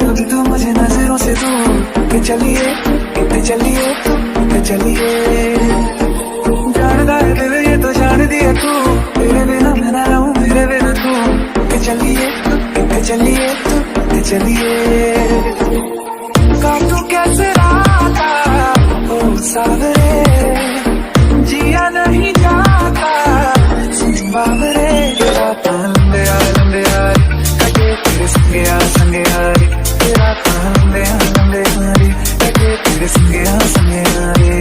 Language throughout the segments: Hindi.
कभी तो मुझे नजरों से दूर के चलिए, के चलिए, के चलिए। जानदा है दिल ये तो जान दिया तू, तेरे बिना मैं ना रहूं मेरे बिना तू। के चलिए, के चलिए, के चलिए। काटू कैसे राता ओ सावरे, जिया नहीं जाता बावरे। राता लंबे आ कटे तेरे संगे यारी, राता लंबे यारी कटे तेरे संगे यारी।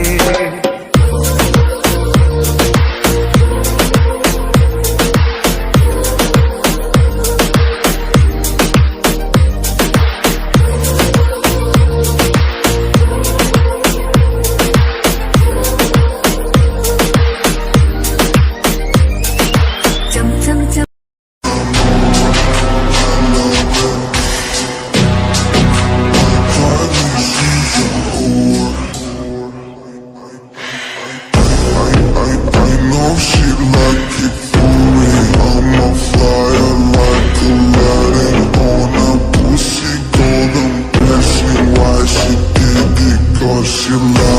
She